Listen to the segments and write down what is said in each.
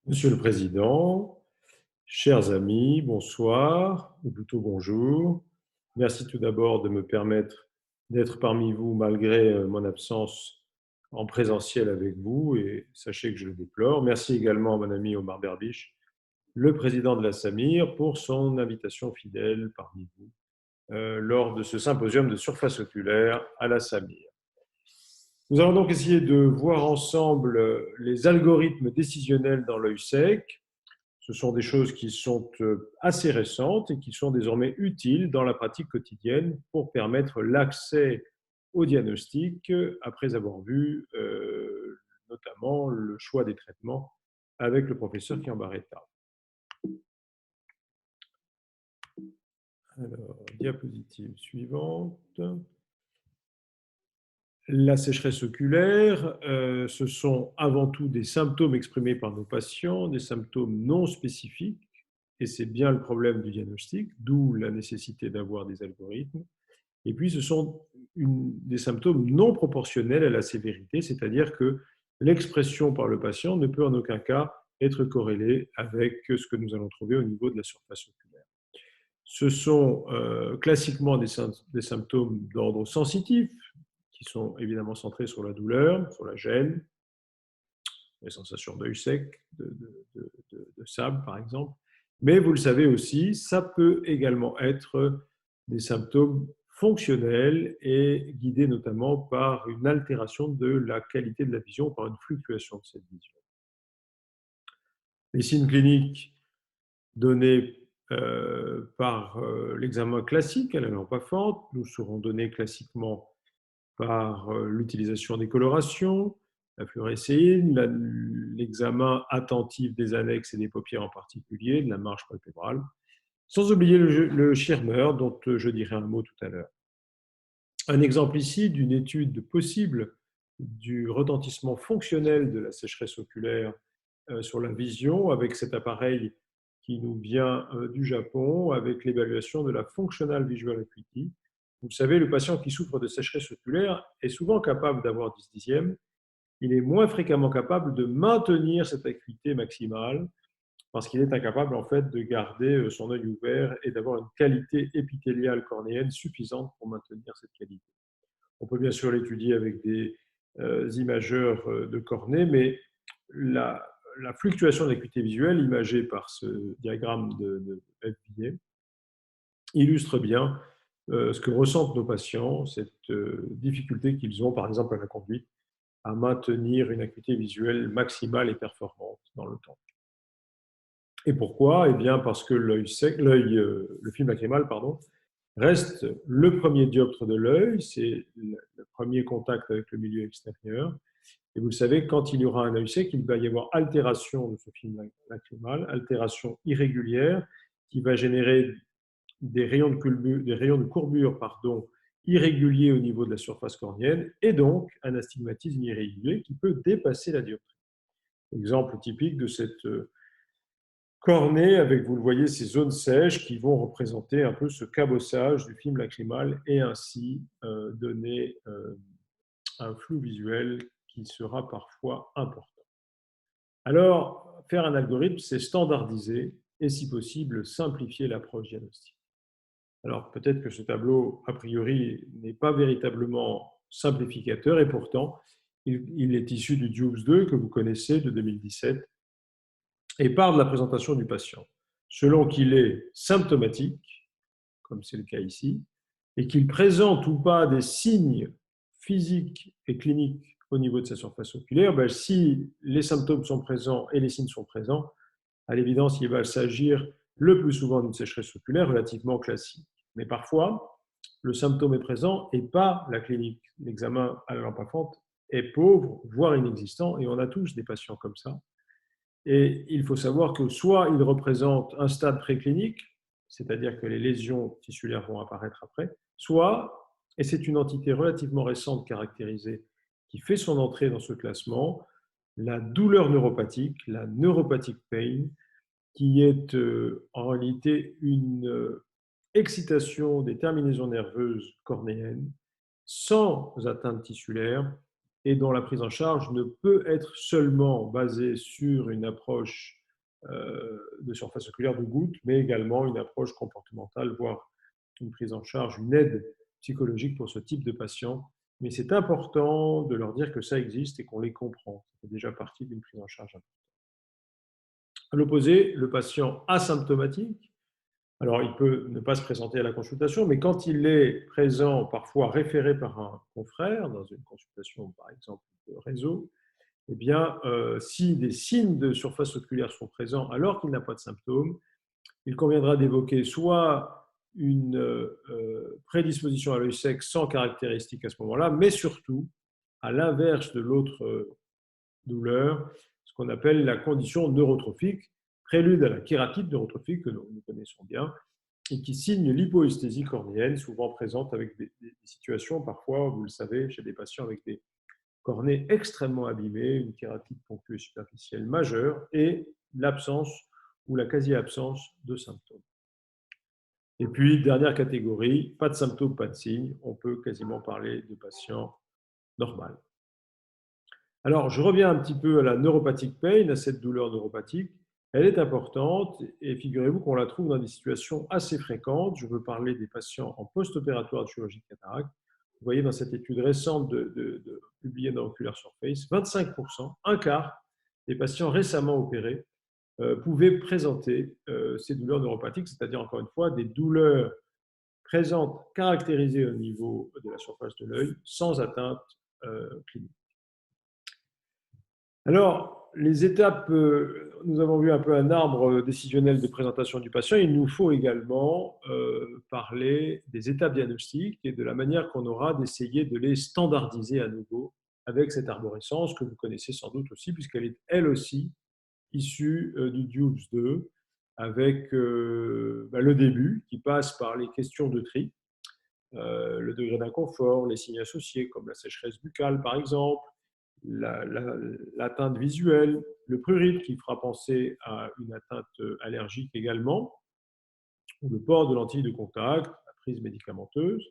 Monsieur le Président, chers amis, bonsoir, ou plutôt bonjour. Merci tout d'abord de me permettre d'être parmi vous malgré mon absence en présentiel avec vous, et sachez que je le déplore. Merci également à mon ami Omar Berbiche, le président de la SAMIR, pour son invitation fidèle parmi vous lors de ce symposium de surface oculaire à la SAMIR. Nous allons donc essayer de voir ensemble les algorithmes décisionnels dans l'œil sec. Ce sont des choses qui sont assez récentes et qui sont désormais utiles dans la pratique quotidienne pour permettre l'accès au diagnostic après avoir vu notamment le choix des traitements avec le professeur Chiambaretta. Alors, diapositive suivante. La sécheresse oculaire, ce sont avant tout des symptômes exprimés par nos patients, des symptômes non spécifiques, et c'est bien le problème du diagnostic, d'où la nécessité d'avoir des algorithmes. Et puis, ce sont des symptômes non proportionnels à la sévérité, c'est-à-dire que l'expression par le patient ne peut en aucun cas être corrélée avec ce que nous allons trouver au niveau de la surface oculaire. Ce sont classiquement des symptômes d'ordre sensitif, qui sont évidemment centrés sur la douleur, sur la gêne, les sensations d'œil sec, de sable par exemple. Mais vous le savez aussi, ça peut également être des symptômes fonctionnels et guidés notamment par une altération de la qualité de la vision, par une fluctuation de cette vision. Les signes cliniques donnés par l'examen classique à la lampe à fente nous seront donnés classiquement par l'utilisation des colorations, la fluorescéine, l'examen attentif des annexes et des paupières en particulier, de la marge palpébrale, sans oublier le Schirmer, dont je dirai un mot tout à l'heure. Un exemple ici d'une étude possible du retentissement fonctionnel de la sécheresse oculaire sur la vision avec cet appareil qui nous vient du Japon, avec l'évaluation de la Functional Visual Acuity. Vous savez, le patient qui souffre de sécheresse oculaire est souvent capable d'avoir 10 dixièmes. Il est moins fréquemment capable de maintenir cette acuité maximale parce qu'il est incapable en fait de garder son œil ouvert et d'avoir une qualité épithéliale cornéenne suffisante pour maintenir cette qualité. On peut bien sûr l'étudier avec des imageurs de cornée, mais la fluctuation de l'acuité visuelle imagée par ce diagramme de FBA illustre bien ce que ressentent nos patients, cette difficulté qu'ils ont, par exemple à la conduite, à maintenir une acuité visuelle maximale et performante dans le temps. Et pourquoi? Eh bien, parce que le film lacrymal, pardon, reste le premier dioptre de l'œil, c'est le premier contact avec le milieu extérieur. Et vous le savez, quand il y aura un œil sec, il va y avoir altération de ce film lacrymal, altération irrégulière, qui va générer des rayons de courbure irréguliers au niveau de la surface cornéenne, et donc un astigmatisme irrégulier qui peut dépasser la dioptrie. Exemple typique de cette cornée avec, vous le voyez, ces zones sèches qui vont représenter un peu ce cabossage du film lacrymal et ainsi donner un flou visuel qui sera parfois important. Alors, faire un algorithme, c'est standardiser et, si possible, simplifier l'approche diagnostique. Alors, peut-être que ce tableau, a priori, n'est pas véritablement simplificateur et pourtant, il est issu du DUBES 2 que vous connaissez de 2017 et part de la présentation du patient. Selon qu'il est symptomatique, comme c'est le cas ici, et qu'il présente ou pas des signes physiques et cliniques au niveau de sa surface oculaire, ben, si les symptômes sont présents et les signes sont présents, à l'évidence, il va s'agir le plus souvent d'une sécheresse oculaire relativement classique. Mais parfois, le symptôme est présent et pas la clinique. L'examen à la lampe à fente est pauvre, voire inexistant, et on a tous des patients comme ça. Et il faut savoir que soit il représente un stade préclinique, c'est-à-dire que les lésions tissulaires vont apparaître après, soit, et c'est une entité relativement récente caractérisée qui fait son entrée dans ce classement, la douleur neuropathique, la neuropathic pain, qui est en réalité une excitation des terminaisons nerveuses cornéennes sans atteinte tissulaire et dont la prise en charge ne peut être seulement basée sur une approche de surface oculaire de goutte, mais également une approche comportementale, voire une prise en charge, une aide psychologique pour ce type de patients. Mais c'est important de leur dire que ça existe et qu'on les comprend. C'est déjà partie d'une prise en charge. À l'opposé, le patient asymptomatique, alors il peut ne pas se présenter à la consultation, mais quand il est présent, parfois référé par un confrère, dans une consultation par exemple de réseau, eh bien, si des signes de surface oculaire sont présents alors qu'il n'a pas de symptômes, il conviendra d'évoquer soit une prédisposition à l'œil sec sans caractéristique à ce moment-là, mais surtout, à l'inverse de l'autre douleur, ce qu'on appelle la condition neurotrophique, prélude à la kératite neurotrophique que nous connaissons bien, et qui signe l'hypoesthésie cornéenne, souvent présente avec des situations, parfois, vous le savez, chez des patients avec des cornées extrêmement abîmées, une kératite ponctuée superficielle majeure et l'absence ou la quasi-absence de symptômes. Et puis, dernière catégorie, pas de symptômes, pas de signes, on peut quasiment parler de patients normaux. Alors, je reviens un petit peu à la neuropathic pain, à cette douleur neuropathique. Elle est importante et figurez-vous qu'on la trouve dans des situations assez fréquentes. Je veux parler des patients en post-opératoire de chirurgie de cataracte. Vous voyez dans cette étude récente publiée dans Ocular Surface, 25%, un quart des patients récemment opérés pouvaient présenter ces douleurs neuropathiques, c'est-à-dire encore une fois des douleurs présentes, caractérisées au niveau de la surface de l'œil, sans atteinte clinique. Alors, les étapes, nous avons vu un peu un arbre décisionnel de présentation du patient. Il nous faut également parler des étapes diagnostiques et de la manière qu'on aura d'essayer de les standardiser à nouveau avec cette arborescence que vous connaissez sans doute aussi, puisqu'elle est elle aussi issue du DUBS 2, avec le début qui passe par les questions de tri, le degré d'inconfort, les signes associés comme la sécheresse buccale par exemple, l'atteinte visuelle, le prurite qui fera penser à une atteinte allergique également, ou le port de lentilles de contact, la prise médicamenteuse,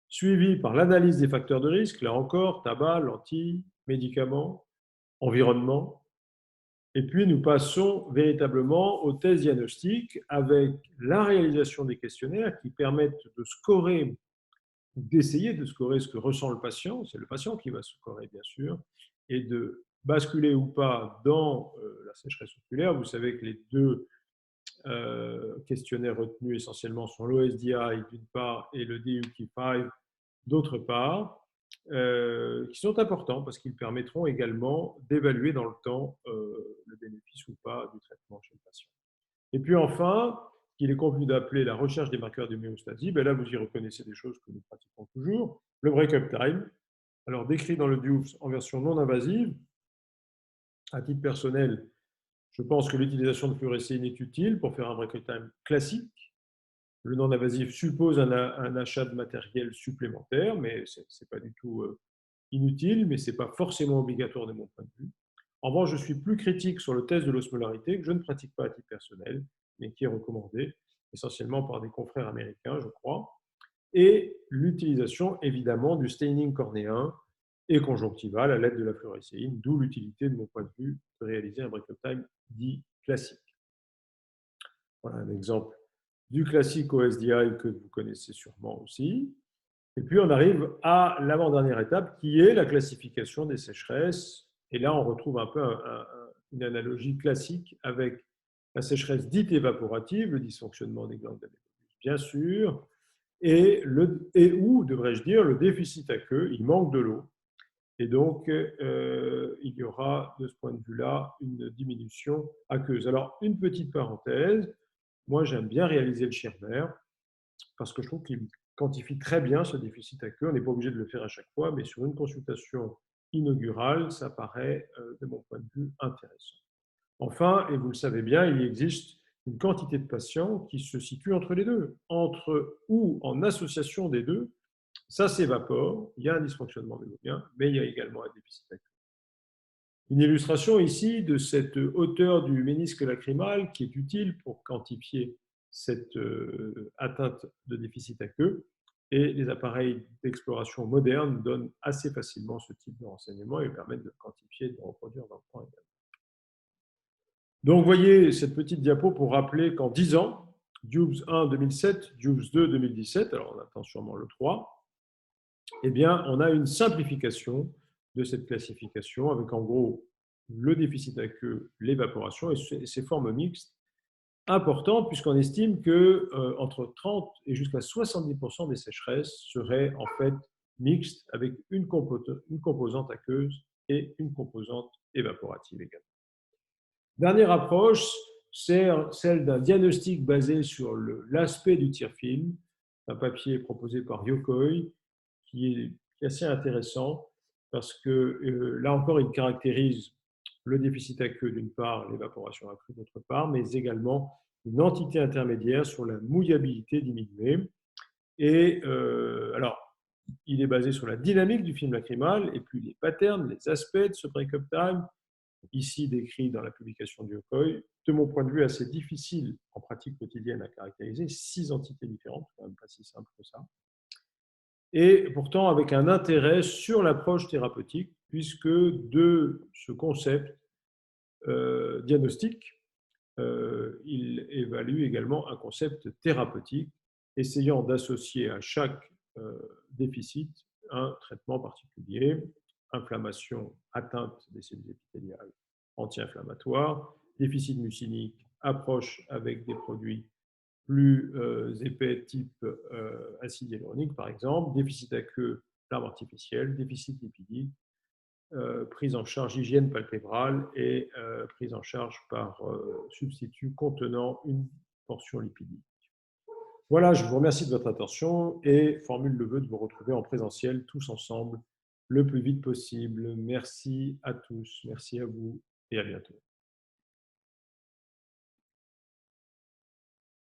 suivi par l'analyse des facteurs de risque, là encore, tabac, lentilles, médicaments, environnement. Et puis nous passons véritablement aux tests diagnostiques avec la réalisation des questionnaires qui permettent de scorer, d'essayer de scorer ce que ressent le patient, c'est le patient qui va scorer bien sûr, et de basculer ou pas dans la sécheresse oculaire. Vous savez que les deux questionnaires retenus essentiellement sont l'OSDI d'une part et le DUT5 d'autre part, qui sont importants parce qu'ils permettront également d'évaluer dans le temps le bénéfice ou pas du traitement chez le patient. Et puis enfin, qu'il est convenu d'appeler la recherche des marqueurs d'homéostasie, ben là vous y reconnaissez des choses que nous pratiquons toujours. Le break-up time, alors décrit dans le DUFS en version non invasive. À titre personnel, je pense que l'utilisation de fluorescéine est utile pour faire un break-up time classique. Le non-invasif suppose un achat de matériel supplémentaire, mais ce n'est pas du tout inutile, mais ce n'est pas forcément obligatoire de mon point de vue. En revanche, je suis plus critique sur le test de l'osmolarité, que je ne pratique pas à titre personnel, mais qui est recommandé essentiellement par des confrères américains, je crois, et l'utilisation évidemment du staining cornéen et conjonctival à l'aide de la fluorescéine, d'où l'utilité de mon point de vue de réaliser un break-up time dit classique. Voilà un exemple du classique OSDI que vous connaissez sûrement aussi. Et puis on arrive à l'avant-dernière étape qui est la classification des sécheresses. Et là, on retrouve un peu une analogie classique avec la sécheresse dite évaporative, le dysfonctionnement des glandes d'Amébobus, bien sûr, et ou, devrais-je dire, le déficit aqueux, il manque de l'eau. Et donc, il y aura, de ce point de vue-là, une diminution aqueuse. Alors, une petite parenthèse, moi, j'aime bien réaliser le Schirmer parce que je trouve qu'il quantifie très bien ce déficit aqueux. On n'est pas obligé de le faire à chaque fois, mais sur une consultation inaugurale, ça paraît, de mon point de vue, intéressant. Enfin, et vous le savez bien, il existe une quantité de patients qui se situent entre les deux, entre ou en association des deux. Ça s'évapore, il y a un dysfonctionnement mémorien, mais il y a également un déficit aqueux. Une illustration ici de cette hauteur du ménisque lacrymal qui est utile pour quantifier cette atteinte de déficit aqueux. et les appareils d'exploration modernes donnent assez facilement ce type de renseignements et permettent de quantifier et de reproduire dans le temps également. Donc, vous voyez cette petite diapo pour rappeler qu'en 10 ans, DUBS 1 2007, DUBS 2 2017, alors on attend sûrement le 3, eh bien, on a une simplification de cette classification avec en gros le déficit aqueux, l'évaporation et ces formes mixtes importantes puisqu'on estime que entre 30 et jusqu'à 70% des sécheresses seraient en fait mixtes avec une composante aqueuse et une composante évaporative également. Dernière approche, c'est celle d'un diagnostic basé sur l'aspect du tire-film, un papier proposé par Yokoi, qui est assez intéressant parce que là encore, il caractérise le déficit aqueux d'une part, l'évaporation accrue d'autre part, mais également une entité intermédiaire sur la mouillabilité diminuée. Et alors, il est basé sur la dynamique du film lacrymal et puis les patterns, les aspects de ce break-up time, ici décrit dans la publication du Yokoi, de mon point de vue assez difficile en pratique quotidienne à caractériser, 6 entités différentes, quand même pas si simple que ça, et pourtant avec un intérêt sur l'approche thérapeutique, puisque de ce concept diagnostique, il évalue également un concept thérapeutique, essayant d'associer à chaque déficit un traitement particulier, inflammation, atteinte des cellules épithéliales, anti-inflammatoires, déficit mucinique, approche avec des produits plus épais type acide hyaluronique par exemple, déficit aqueux, larme artificielle, déficit lipidique, prise en charge hygiène palpébrale et prise en charge par substitut contenant une portion lipidique. Voilà, je vous remercie de votre attention et formule le vœu de vous retrouver en présentiel tous ensemble le plus vite possible. Merci à tous, merci à vous et à bientôt.